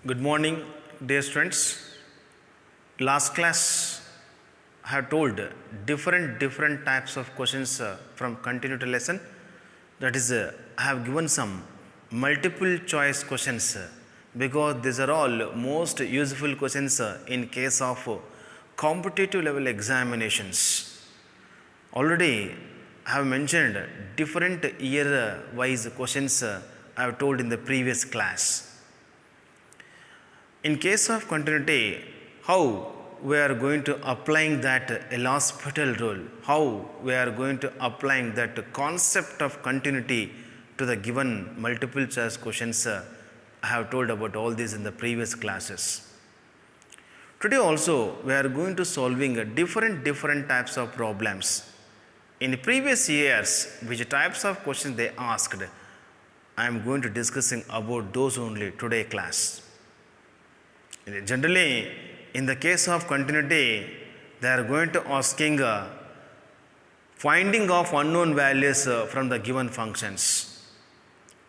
Good morning, dear students. Last class I have told different types of questions from continuity lesson. That is, I have given some multiple choice questions because these are all most useful questions in case of competitive level examinations. Already I have mentioned different year wise questions I have told in the previous class. In case of continuity, how we are going to applying that L'Hospital rule, how we are going to applying that concept of continuity to the given multiple choice questions, I have told about all these in the previous classes. Today also we are going to solving different types of problems. In previous years, which types of questions they asked, I am going to discussing about those only today class. Generally, in the case of continuity, they are going to asking finding of unknown values from the given functions.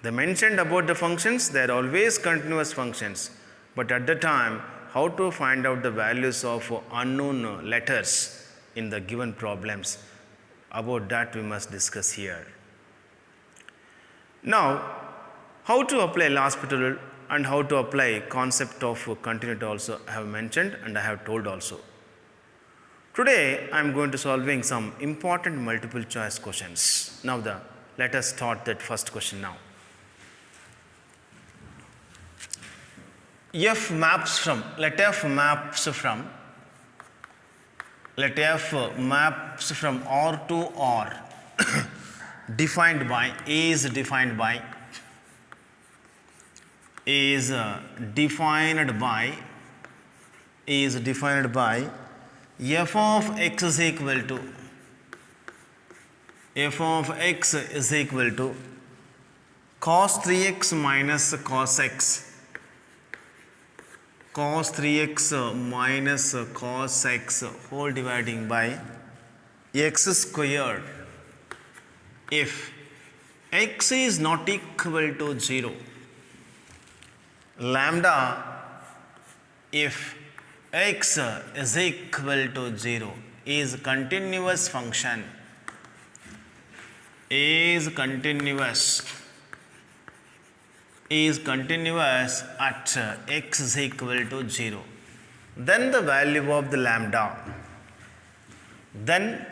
They mentioned about the functions, they are always continuous functions. But at the time, how to find out the values of unknown letters in the given problems, about that we must discuss here. Now, how to apply L'Hospital and how to apply concept of continuity also I have mentioned and I have told also. Today I am going to solving some important multiple choice questions. Now let us start that first question now. F maps from R to R defined by is defined by f of x is equal to cos 3x minus cos x whole dividing by x squared if x is not equal to 0. Lambda if x is equal to 0 is continuous function at x is equal to 0, then the value of the lambda, then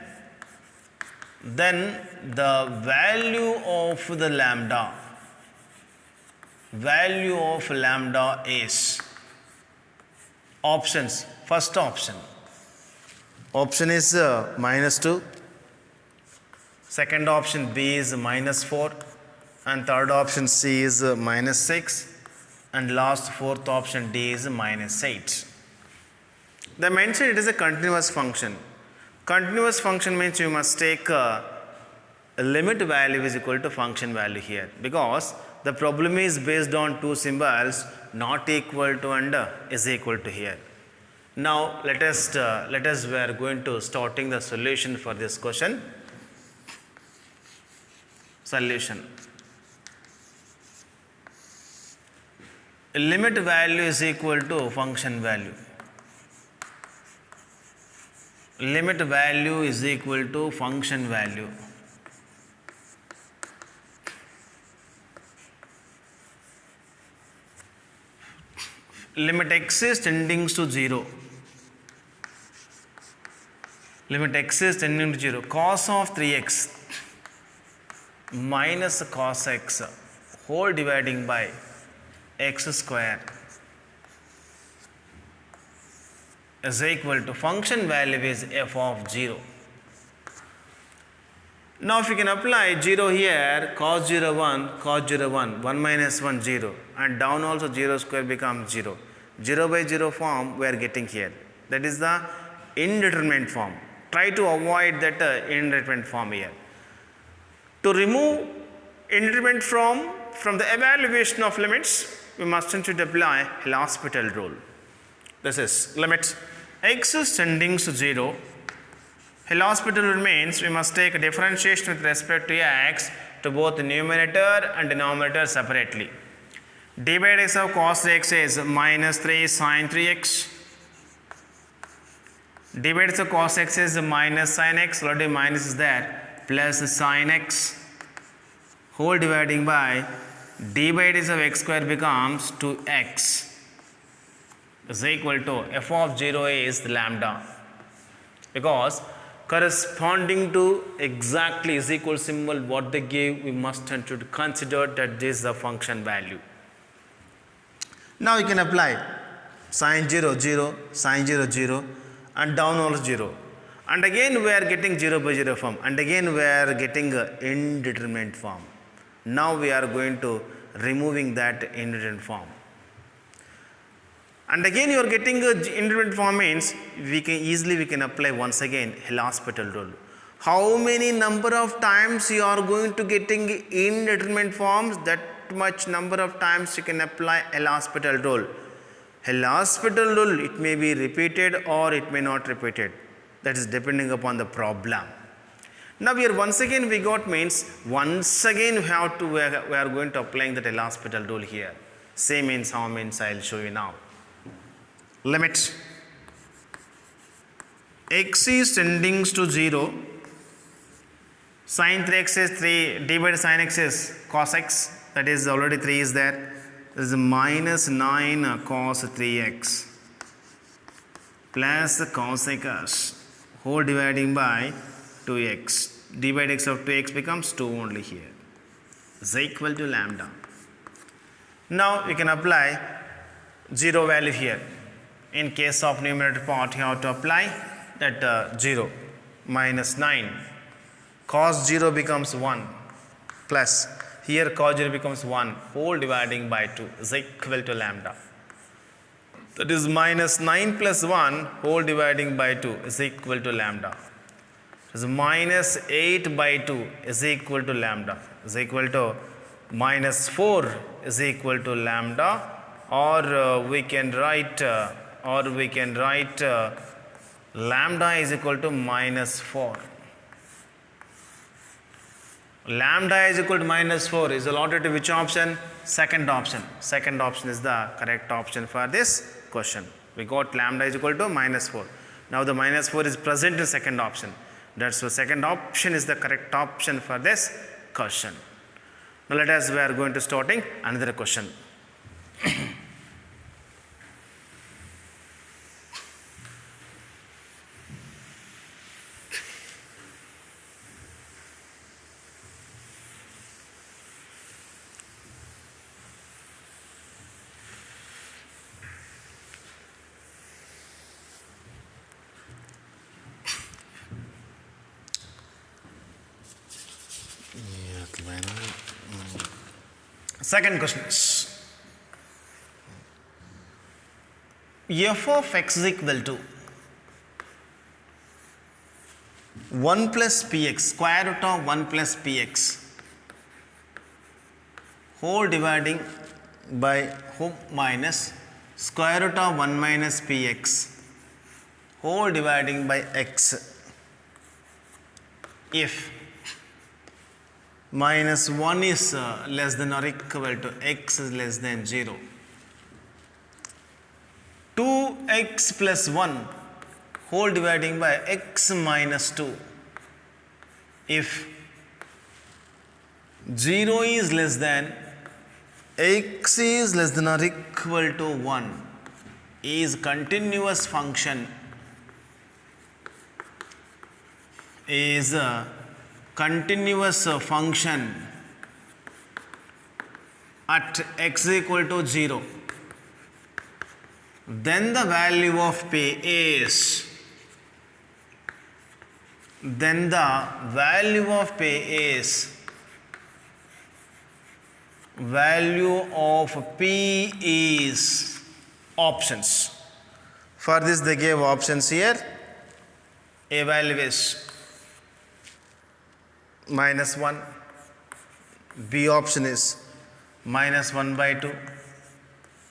the value of lambda is options. First option is minus 2, second option B is minus 4, and third option C is minus 6, and last fourth option D is minus 8. They mentioned it is a continuous function. Continuous function means you must take a limit value is equal to function value here, because the problem is based on two symbols not equal to and is equal to here. Now let us we are going to starting the solution for this question. Solution. Limit value is equal to function value. Limit value is equal to function value. Limit x is tending to 0. Limit x is tending to 0. Cos of 3x minus cos x whole dividing by x square is equal to function value is f of 0. Now if you can apply 0 here, cos 0 1, 1 minus 1 0, and down also 0 square becomes 0. 0 by 0 form we are getting here. That is the indeterminate form. Try to avoid that indeterminate form here. To remove indeterminate form from the evaluation of limits, we must apply L'Hospital rule. This is limit x is tending to 0. L'Hospital rule means we must take a differentiation with respect to x to both the numerator and denominator separately. d by dx of cos 3x is minus 3 sin 3x. d by dx of cos x is minus sin x, already minus is there, plus sin x whole dividing by d by dx of x square becomes 2x is equal to f of 0 is lambda, because corresponding to exactly is equal symbol what they gave, we must and should consider that this is the function value. Now you can apply sin 0 0, sin 0 0 and down also 0, and again we are getting 0 by 0 form, and again we are getting indeterminate form. Now we are going to removing that indeterminate form, and again you are getting indeterminate form means we can apply once again L'Hospital rule. How many number of times you are going to getting indeterminate forms, that much number of times you can apply L'Hospital rule. L'Hospital rule, it may be repeated or it may not repeated, that is depending upon the problem. Now here once again we got means once again we are going to applying that L'Hospital rule here. Same means how means I will show you now. Limit x is tending to 0, sin 3x is 3, d by sin x is cos x, that is already 3 is there. This is minus 9 cos 3x plus cos x whole dividing by 2x. d by dx of 2x becomes 2 only here is equal to lambda. Now we can apply 0 value here. In case of numerator part, you have to apply that 0 minus 9. Cos 0 becomes 1 plus here cos 0 becomes 1 whole dividing by 2 is equal to lambda. That is minus 9 plus 1 whole dividing by 2 is equal to lambda. That is minus 8 by 2 is equal to lambda is equal to minus 4 is equal to lambda, or we can write lambda is equal to minus 4. Lambda is equal to minus 4 is allotted to which option? Second option. Second option is the correct option for this question. We got lambda is equal to minus 4. Now the minus 4 is present in second option. That's the second option is the correct option for this question. Now let us, we are going to starting another question. Second question is f of x is equal to 1 plus px, square root of 1 plus px whole dividing by minus square root of 1 minus px whole dividing by x if minus 1 is less than or equal to x is less than 0. 2x plus 1 whole dividing by x minus 2 if 0 is less than x is less than or equal to 1 is continuous function is a continuous function at x equal to 0, then the value of p is value of p is options. For this they gave options here. A value is minus 1, B option is minus 1 by 2,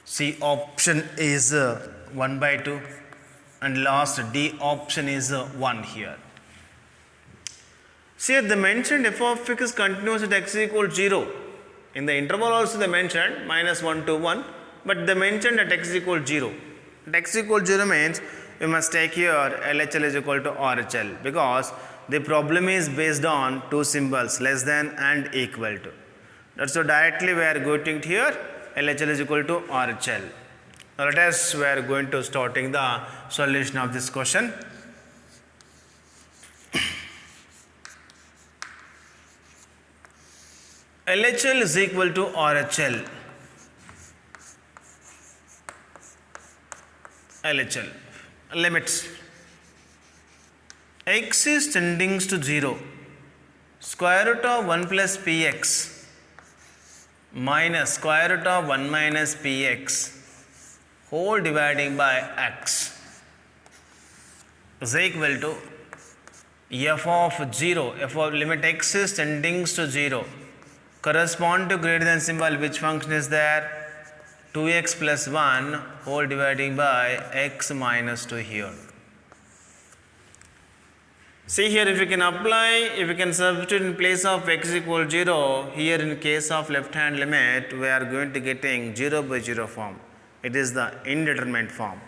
C option is 1 by 2, and last D option is 1 here. See, the mentioned f of x is continuous at x equal 0 In the interval also they mentioned minus 1 to 1, but they mentioned at x is equal to 0. At x is equal to 0 means we must take here LHL is equal to RHL, because the problem is based on two symbols, less than and equal to. That's so directly we are going to here LHL is equal to RHL. Now let us, we are going to starting the solution of this question. LHL is equal to RHL. LHL limits x is tending to 0, square root of 1 plus px minus square root of 1 minus px whole dividing by x is equal to f of 0, f of limit x is tending to 0 correspond to greater than symbol, which function is there? 2x plus 1 whole dividing by x minus 2 here. See here, if you can apply, if you can substitute in place of x equal 0, here in case of left hand limit, we are going to getting 0 by 0 form. It is the indeterminate form.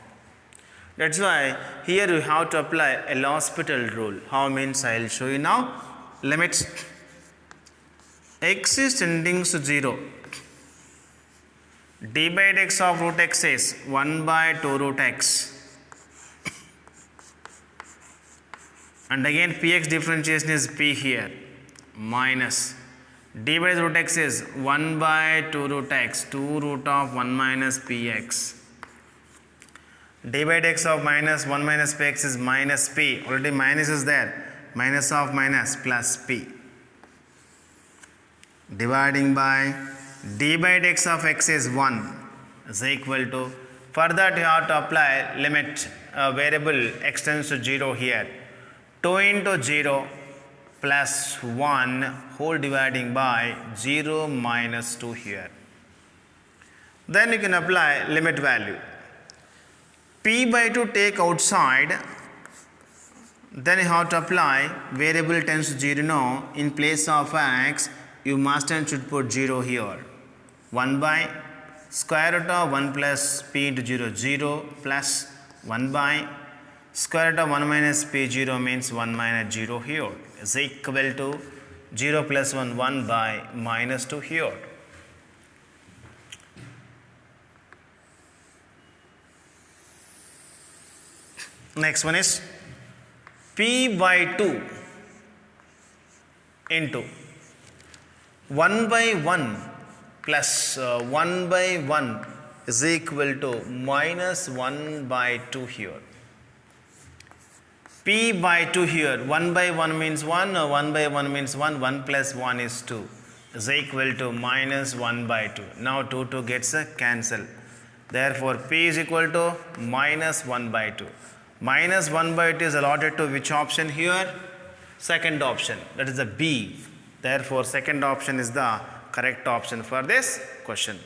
That's why here you have to apply a L'Hospital rule. How means I will show you now. Limits x is tending to 0. D by dx of root x is 1 by 2 root x. And again px differentiation is p here minus d by root x is 1 by 2 root x, 2 root of 1 minus px. D by dx of minus 1 minus px is minus p. Already minus is there. Minus of minus plus p. Dividing by d by dx of x is 1 is equal to, for that you have to apply limit variable x tends to 0 here, 2 into 0 plus 1 whole dividing by 0 minus 2 here. Then you can apply limit value. P by 2 take outside, then you have to apply variable tends to 0 now, in place of x you must and should put 0 here. 1 by square root of 1 plus p into 0, 0 plus 1 by square root of 1 minus p0 means 1 minus 0 here is equal to 0 plus 1, 1 by minus 2 here. Next one is p by 2 into 1 by 1 plus 1 by 1 is equal to minus 1 by 2 here. P by 2 here, 1 by 1 means 1, 1 by 1 means 1, 1 plus 1 is 2 is equal to minus 1 by 2. Now 2 gets a cancel. Therefore, P is equal to minus 1 by 2. Minus 1 by 2 is allotted to which option here? Second option, that is the B. Therefore, second option is the correct option for this question.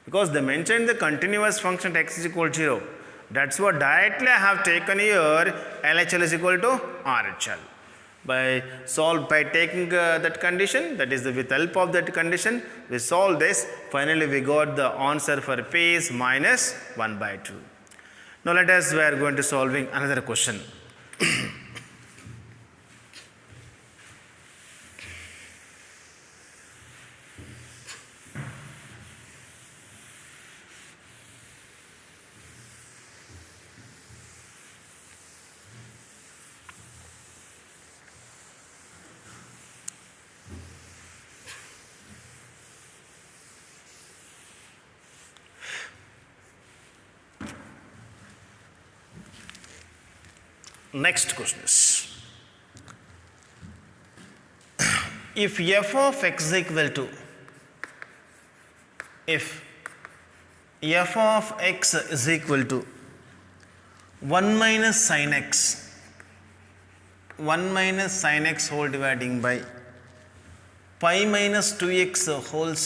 Because they mentioned the continuous function x is equal to 0. That's what directly I have taken here LHL is equal to RHL. By taking that condition, that is with help of that condition, we solve this. Finally, we got the answer for P is minus 1 by 2. Now let us, we are going to solving another question. Next question is, if f of x is equal to, if f of x is equal to 1 minus sin x, 1 minus sin x whole dividing by pi minus 2x whole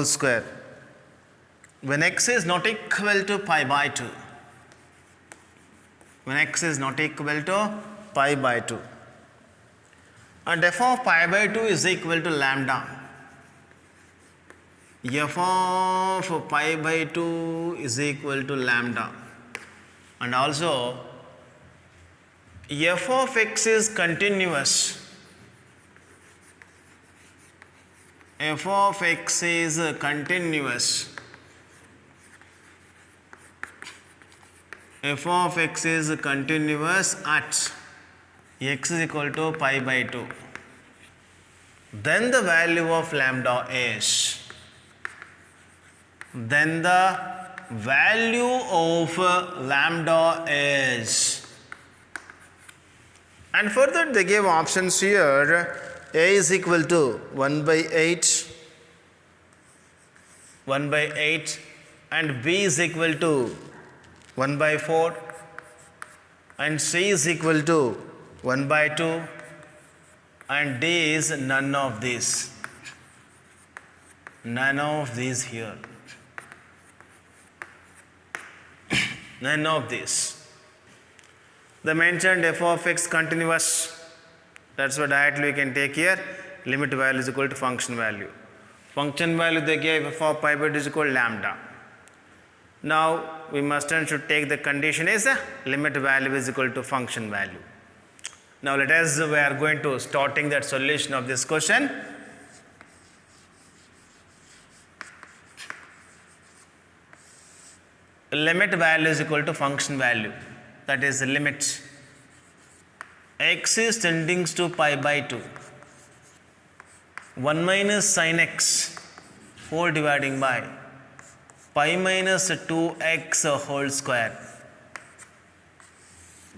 square, when x is not equal to pi by 2, when x is not equal to pi by 2, and f of pi by 2 is equal to lambda. F of pi by 2 is equal to lambda, and also f of x is continuous. F of x is continuous. F of x is continuous at x is equal to pi by 2. Then the value of lambda is, then the value of lambda is, and further they gave options here. A is equal to 1 by 8, 1 by 8, and B is equal to 1 by 4, and C is equal to 1 by 2, and D is none of these. None of these here. None of these. They mentioned f of x continuous. That's what directly we can take here. Limit value is equal to function value. Function value they gave f of pi by 2 is equal to lambda. Now we must and should take the condition is limit value is equal to function value. Now let us, we are going to starting that solution of this question. Limit value is equal to function value, that is the limit x is tending to pi by 2, 1 minus sin x whole dividing by pi minus 2x whole square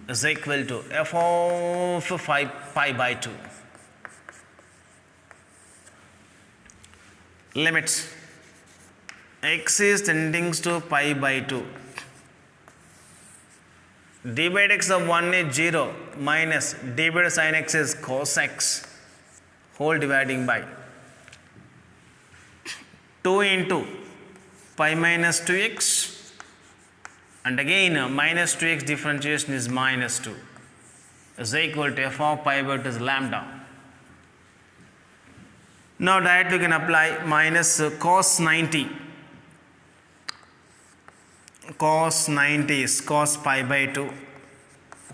is equal to f of pi by 2. Limit x is tending to pi by 2. D by x of 1 is 0 minus d by sin x is cos x whole dividing by 2 into pi minus 2x, and again minus 2x differentiation is minus 2 is equal to f of pi by 2 is lambda. Now directly we can apply minus cos 90. Cos 90 is cos pi by 2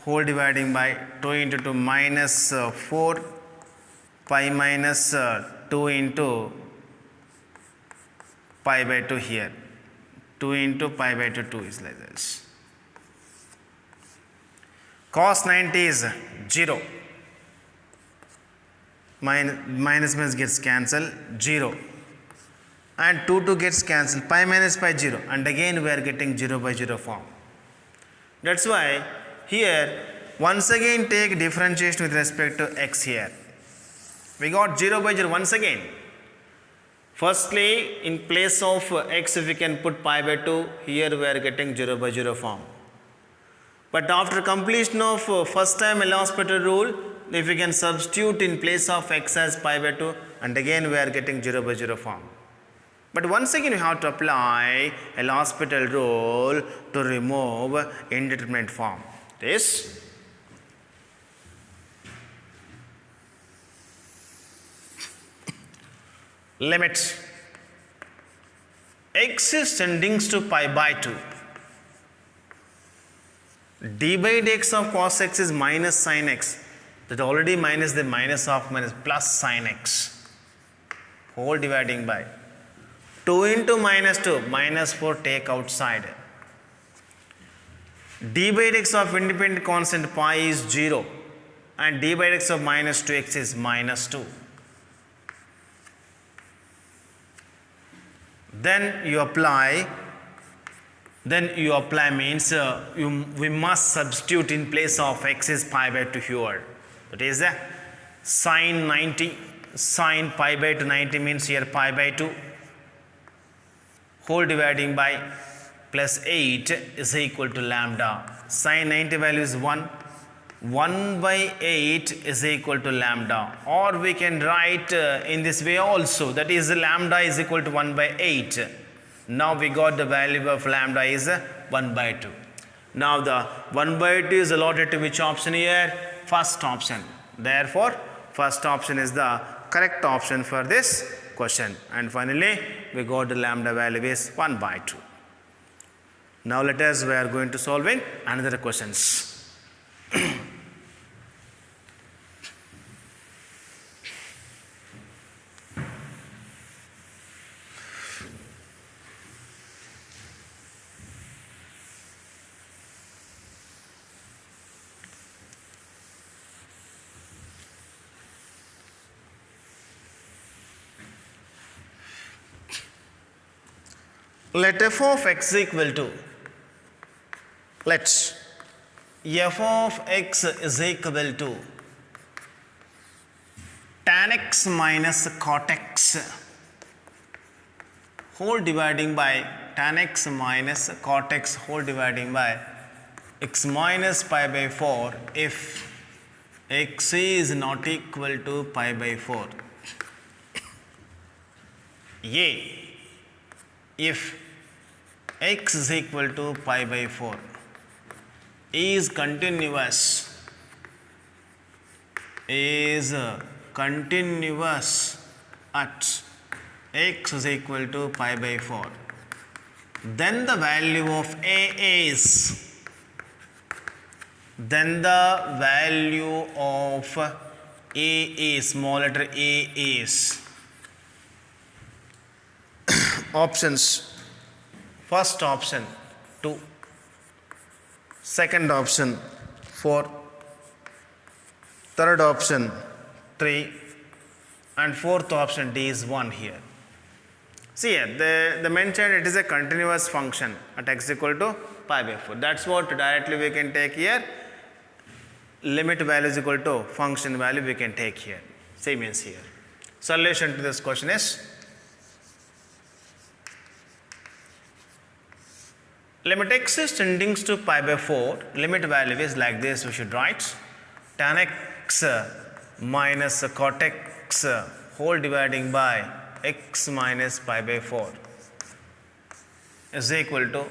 whole dividing by 2 into 2 minus 4 pi minus 2 into pi by 2 here. 2 into pi by 2, 2 is like this. Cos 90 is 0. Minus gets cancelled, 0. And 2 gets cancelled, pi minus pi 0, and again we are getting 0 by 0 form. That's why here once again take differentiation with respect to x here. We got 0 by 0 once again. Firstly, in place of x if we can put pi by 2, here we are getting 0 by 0 form. But after completion of first time L'Hospital rule, if we can substitute in place of x as pi by 2, and again we are getting 0 by 0 form. But once again you have to apply a L'Hospital rule to remove indeterminate form. This limit x is tending to pi by 2. D by dx of cos x is minus sin x. That already minus the minus of minus plus sin x whole dividing by 2 into minus 2, minus 4 take outside. D by dx of independent constant pi is 0 and d by dx of minus 2x is minus 2. Then you apply means we must substitute in place of x is pi by 2 here. That is sin 90, sin pi by 2 90 means here pi by 2 whole dividing by plus 8 is equal to lambda. Sin 90 value is 1. 1 by 8 is equal to lambda. Or we can write in this way also, that is lambda is equal to 1 by 8. Now we got the value of lambda is 1 by 2. Now the 1 by 2 is allotted to which option here? First option. Therefore, first option is the correct option for this question. And finally, we got the lambda value is 1 by 2. Now let us, we are going to solving another questions. Let f of x equal to, let f of x is equal to tan x minus cot x whole dividing by tan x minus cot x whole dividing by x minus pi by 4 if x is not equal to pi by 4. A, if x is equal to pi by 4 is continuous at x is equal to pi by 4, then the value of a is, small letter a is options. First option 2, second option 4, third option 3, and fourth option D is 1 here. See here, the mentioned it is a continuous function at x equal to pi by 4. That's what directly we can take here. Limit value is equal to function value we can take here. Same is here. Solution to this question is, limit x is tending to pi by 4, limit value is like this, we should write tan x minus cot x whole dividing by x minus pi by 4 is equal to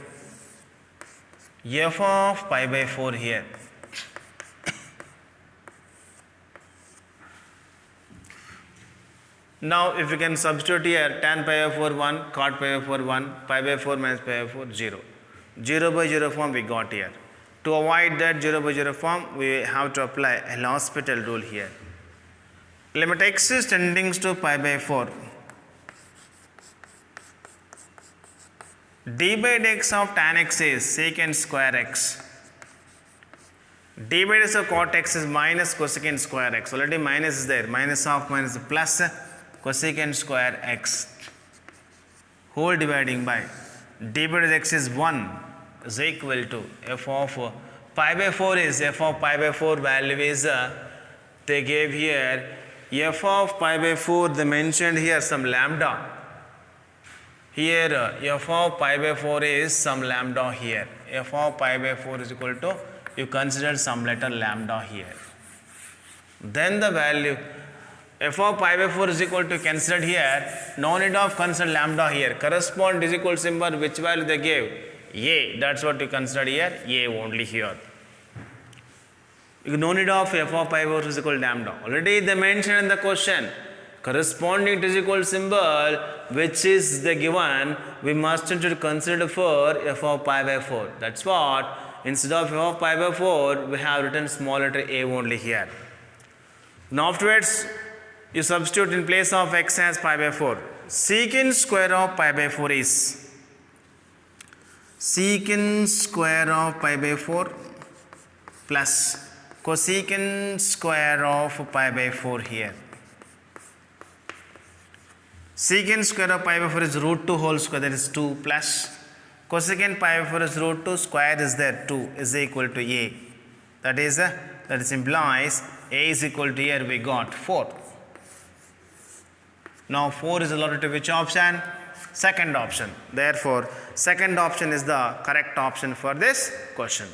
f of pi by 4 here. Now if we can substitute here, tan pi by 4 1, cot pi by 4 1, pi by 4 minus pi by 4 0. 0 by 0 form we got here. To avoid that 0 by 0 form, we have to apply a L'Hospital rule here. Limit x is tending to pi by 4. D by dx of tan x is secant square x. D by dx of cot x is minus cosecant square x. Already minus is there. Minus of minus plus cosecant square x whole dividing by d by dx is 1 is equal to f of pi by 4 is f of pi by 4 value is they gave here f of pi by 4, they mentioned here some lambda. Here f of pi by 4 is some lambda here. F of pi by 4 is equal to, you consider some letter lambda here. Then the value f of pi by 4 is equal to considered here, no need of consider lambda here. Correspond is equal symbol which value they gave? A. That's what you consider here, A only here. No need of f of pi by 4 is equal to lambda. Already they mentioned in the question, corresponding to is equal symbol which is the given, we must consider for f of pi by 4. That's what, instead of f of pi by 4, we have written small letter a only here. Now afterwards, you substitute in place of x as pi by 4. Secant square of pi by 4 is secant square of pi by 4 plus cosecant square of pi by 4 here. Secant square of pi by 4 is root 2 whole square, that is 2 plus cosecant pi by 4 is root 2 square is there 2 is equal to a. That is implies a is equal to, here we got 4. Now 4 is allotted to which option? Second option. Therefore, second option is the correct option for this question.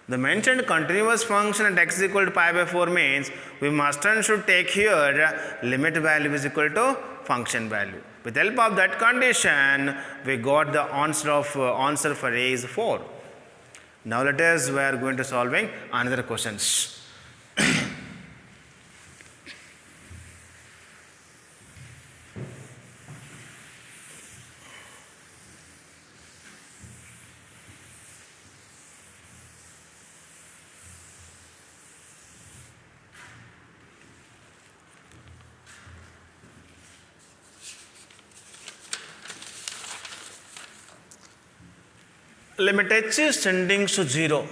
The mentioned continuous function at x is equal to pi by 4 means we must and should take here limit value is equal to function value. With the help of that condition, we got the answer for a is 4. Now let us, we are going to solving another questions. limit h is tending to 0.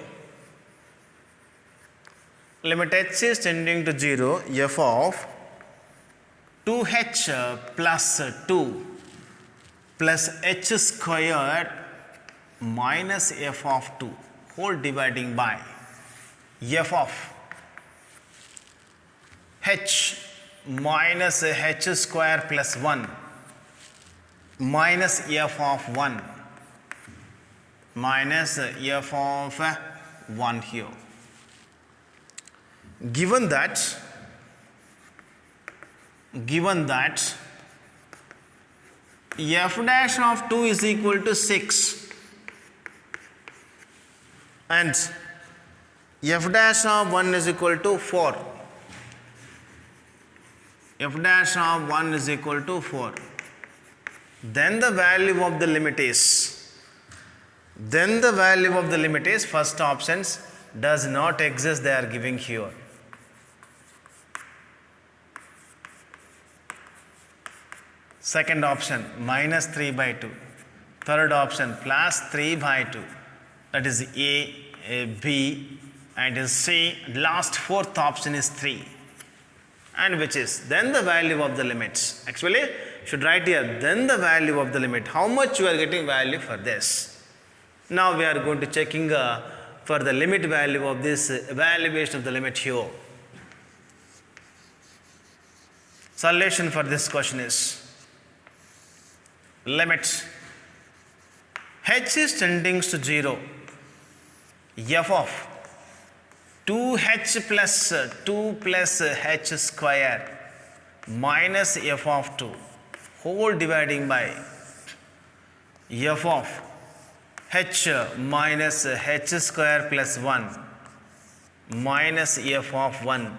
Limit h is tending to 0, f of 2h plus 2 plus h squared minus f of 2 whole dividing by f of h minus h square plus 1 minus f of 1 minus f of 1 here. Given that f dash of 2 is equal to 6 and f dash of 1 is equal to 4. F dash of 1 is equal to 4. Then the value of the limit is, first options does not exist, they are giving here. Second option minus 3 by 2. Third option plus 3 by 2. That is A, B and C. Last fourth option is 3. And which is then the value of the limits. Actually, should write here then the value of the limit. How much you are getting value for this. Now we are going to checking for the limit value of this evaluation of the limit here. Solution for this question is limit h is tending to 0, f of 2h plus 2 plus h square minus f of 2 whole dividing by f of h minus h square plus 1 minus f of 1.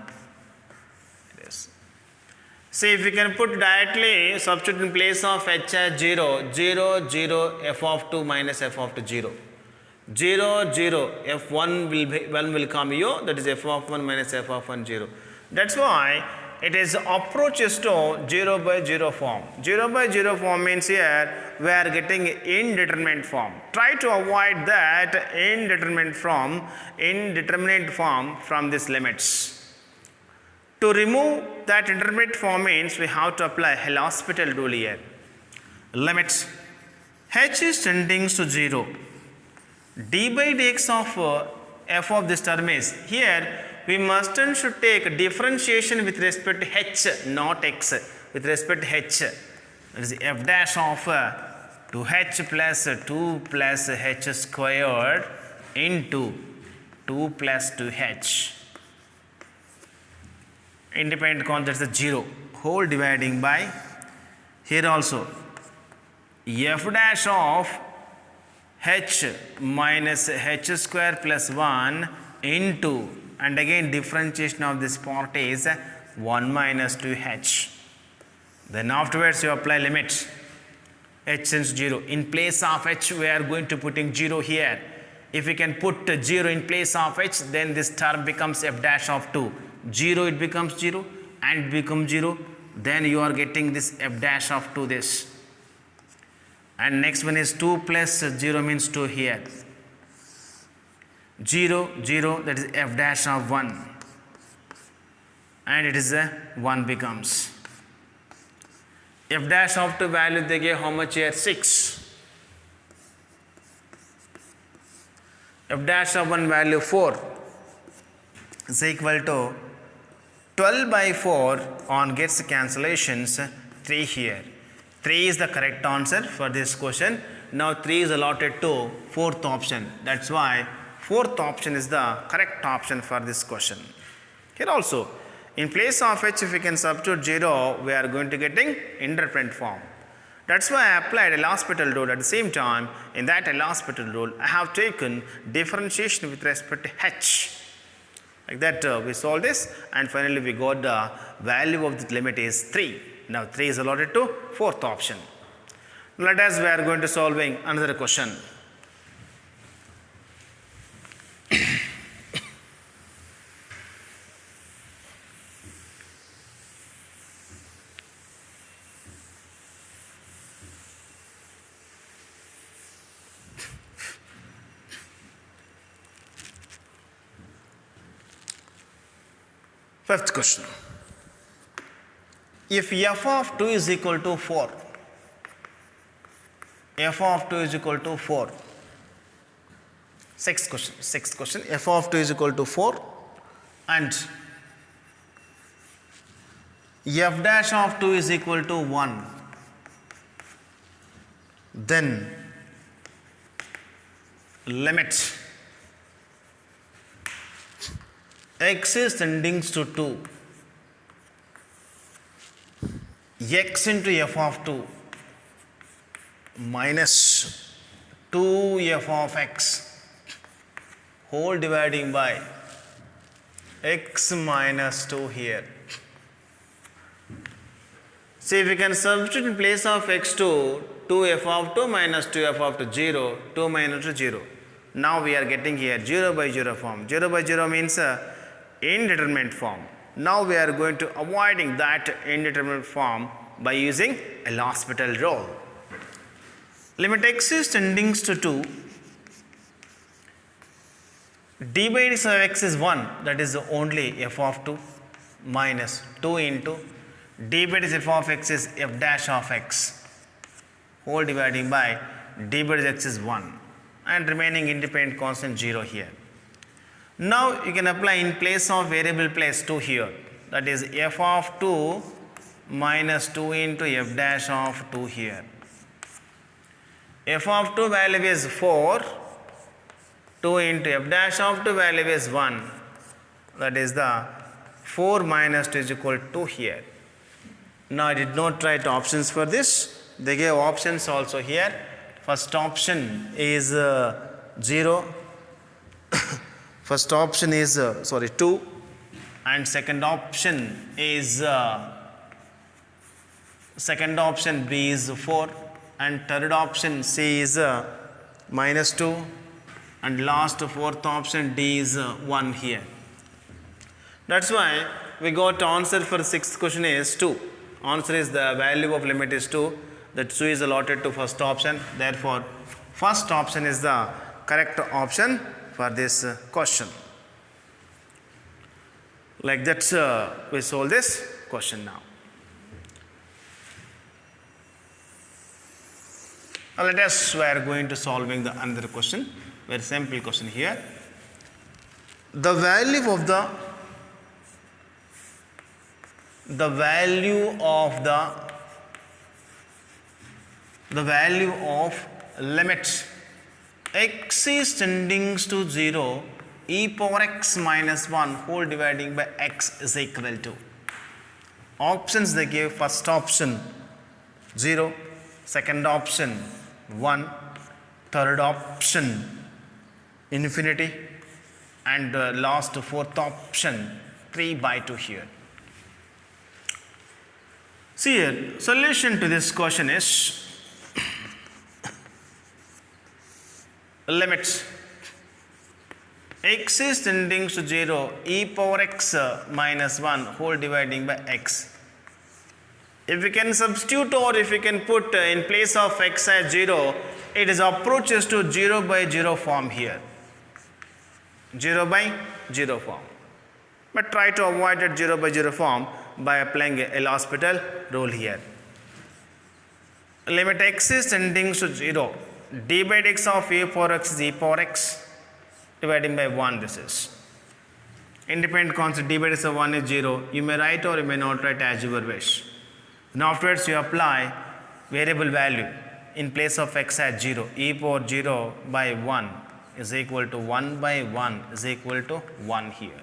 See, if you can put directly, substitute in place of h as 0, 0, 0, f of 2 minus f of 2, 0. 0, 0, f1 will come here, that is f of 1 minus f of 1, 0. That's why it is approaches to 0 by 0 form. 0 by 0 form means here we are getting indeterminate form. Try to avoid that indeterminate form from these limits. To remove that indeterminate form means we have to apply L'Hospital rule here. Limit h is tending to 0. D by dx of f of this term is, here we must and should take differentiation with respect to h, not x, with respect to h. That is f dash of 2h plus 2 plus h squared into 2 plus 2h. Independent constant is 0 whole dividing by, here also f dash of h minus h square plus 1 into, and again differentiation of this part is 1 minus 2h. Then afterwards you apply limit h since 0. In place of h we are going to putting 0 here. If we can put 0 in place of h, then this term becomes f dash of 2. 0 it becomes 0 and becomes 0, then you are getting this f dash of 2 this. And next one is 2 plus 0 means 2 here. 0, 0, that is f dash of 1. And it is a 1 becomes. F dash of 2 value they gave how much here? 6. F dash of 1 value 4 is equal to 12 by 4 on gets cancellations, 3 here. 3 is the correct answer for this question. Now 3 is allotted to fourth option. That's why fourth option is the correct option for this question. Here also, in place of h, if we can substitute 0, we are going to getting indeterminate form. That's why I applied L'Hospital rule. At the same time, in that L'Hospital rule, I have taken differentiation with respect to h. Like that we solve this, and finally we got the value of the limit is 3. Now 3 is allotted to fourth option. Let us, we are going to solving another question. Fifth question. If f of 2 is equal to 4, f of 2 is equal to 4. Sixth question. F of 2 is equal to 4 and f dash of 2 is equal to 1. Then limit x is tending to 2, x into f of 2 minus 2f of x whole dividing by x minus 2 here. See, if we can substitute in place of x2, 2f of 2 minus 2f of 2, 0, 2 minus 2, 0. Now we are getting here 0 by 0 form. 0 by 0 means indeterminate form. Now we are going to avoiding that indeterminate form by using L'Hospital rule. Limit x is tending to 2, d by dx of x is 1, that is only f of 2 minus 2 into d by dx f of x is f dash of x whole dividing by d by dx is 1 and remaining independent constant 0 here. Now you can apply in place of variable place 2 here, that is f of 2 minus 2 into f dash of 2 here. F of 2 value is 4, 2 into f dash of 2 value is 1, that is the 4 minus 2 is equal to 2 here. Now I did not write options for this, they gave options also here. First option is 0, first option is 2 and second option is second option B is 4 and third option C is minus 2 and last fourth option D is 1 here. That's why we got answer for sixth question is 2. Answer is the value of limit is 2. That 2 is allotted to first option. Therefore, first option is the correct option for this question. Like that we solve this question now. Let us, we are going to solving the another question, very simple question here. The value of limit x is tending to 0 e power x minus 1 whole dividing by x is equal to. Options they give: first option 0, second option 1, third option infinity and last fourth option 3 by 2 here. See here, solution to this question is limit x is tending to 0 e power x minus 1 whole dividing by x. If we can substitute or if we can put in place of x as 0, it is approaches to 0 by 0 form here. 0 by 0 form. But try to avoid that 0 by 0 form by applying a L'Hospital rule here. Limit x is tending to 0. D by dx of e power x is e power x dividing by 1 this is. Independent constant d by dx of 1 is 0. You may write or you may not write as you wish. And afterwards you apply variable value in place of x at 0. E power 0 by 1 is equal to 1 by 1 is equal to 1 here.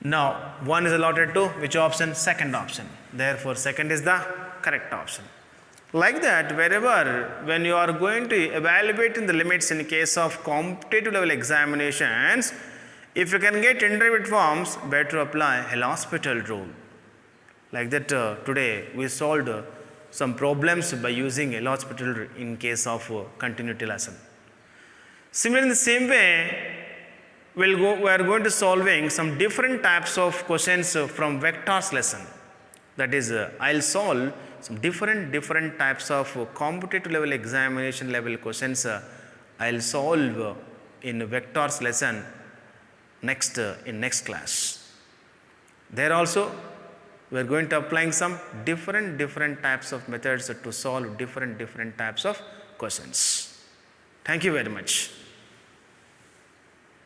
Now 1 is allotted to which option? Second option. Therefore second is the correct option. Like that, wherever when you are going to evaluate in the limits in case of competitive level examinations, if you can get intermediate forms, better apply L'Hospital rule. Like that today we solved some problems by using L'Hospital in case of continuity lesson. Similarly, in the same way, we are going to solving some different types of questions from vectors lesson. That is, I'll solve some different types of competitive level examination level questions. I'll solve in vectors lesson in next class. There also we are going to applying some different types of methods to solve different types of questions. Thank you very much.